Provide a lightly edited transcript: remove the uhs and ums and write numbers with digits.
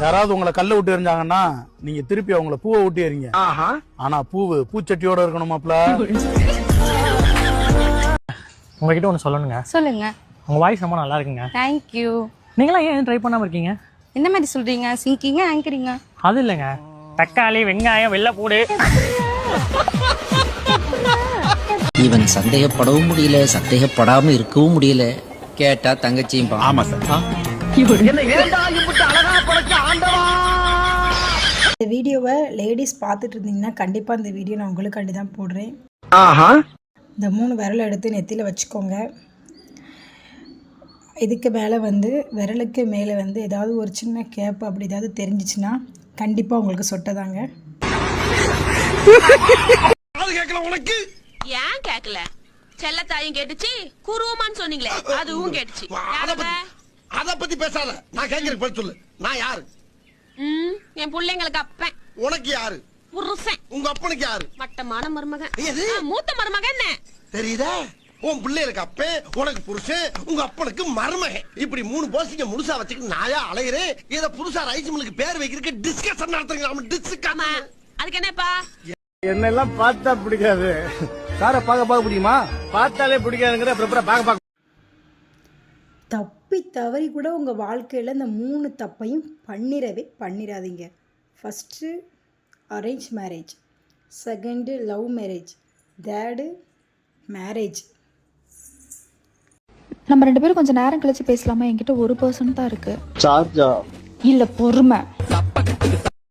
யாராவது உங்களை கல்ல விட்டு எறிஞ்சாங்கன்னா நீங்க திருப்பி அவங்கள பூவை விட்டு எறிங்க. ஆனா பூச்சட்டியோட இருக்கணுமாப்ல. உங்ககிட்ட ஒன்று சொல்லணுங்க. சொல்லுங்க. உங்க வாய்ஸ் ரொம்ப நல்லா இருக்குங்க. தேங்க்யூ. நீங்களா ஏன் ட்ரை பண்ணாம இருக்கீங்க? என்ன மாதிரி சொல்றீங்க? சிங்கிங்க ஆங்கரிங்க? அது இல்லைங்க, தக்காளி வெங்காயம் வெள்ளைப்பூடு. இவன் சந்தேகப்படவும் முடியல, சந்தேகப்படாம இருக்கவும் முடியல. கேட்டா தங்கச்சியும். ஆமா சார். இந்த வீடியோவை லேடிஸ் பார்த்துட்டு இருந்தீங்கன்னா கண்டிப்பாக இந்த வீடியோ நான் உங்களுக்காண்டி தான் போடுறேன். இந்த 3 விரலை எடுத்து நெத்தியில் வச்சுக்கோங்க. இதுக்கு மேலே விரலுக்கு மேலே ஏதாவது ஒரு சின்ன கேப் அப்படி ஏதாவது தெரிஞ்சிச்சுன்னா கண்டிப்பாக உங்களுக்கு சொட்டதாங்க. ஏன் கேட்கல? செல்லத்தாயும் கேட்டுச்சு, குருவமான்னு சொன்னீங்களே அதுவும் கேட்டுச்சு. அத பத்தி பேசாத. நான் கேக்குறேன், பதில் சொல்லு. நான் யாரு? என் பிள்ளைங்களுக்கு அப்பன். உனக்கு யாரு? புருஷன். உங்க அப்பனுக்கு யாரு? மட்டமான மருமகன். எது? மூத்த மருமகன். என்ன தெரியுதா? உன் பிள்ளைகளுக்கு அப்பன், உனக்கு புருஷன், உங்க அப்பனுக்கு மருமகன். இப்படி 3 போஸ்டிங்க முழுசா வச்சுக்கிட்டு நாயா அலையிறேன். இத புதுசா ரைஸ் மில்லுக்கு பேர் வைக்கிறதுக்கு டிஸ்கஷன் நடத்துங்க. அதுக்கு என்னப்பா? என்னெல்லாம் பார்த்தா பிடிக்காது. சாரை பார்க்க பிடிக்குமா? பார்த்தாலே பிடிக்காதுங்கிற அப்புறம் பார்க்க. தப்பி தவறி கூட உங்கள் வாழ்க்கையில் இந்த 3 தப்பையும் பண்ணிடாதீங்க. First arrange marriage, second love marriage, third marriage. நம்ம 2 பேரும் கொஞ்சம் நேரம் கழிச்சு பேசலாமா? என்கிட்ட 1% தான் இருக்கு. சார்ஜா இல்ல பொறுமை.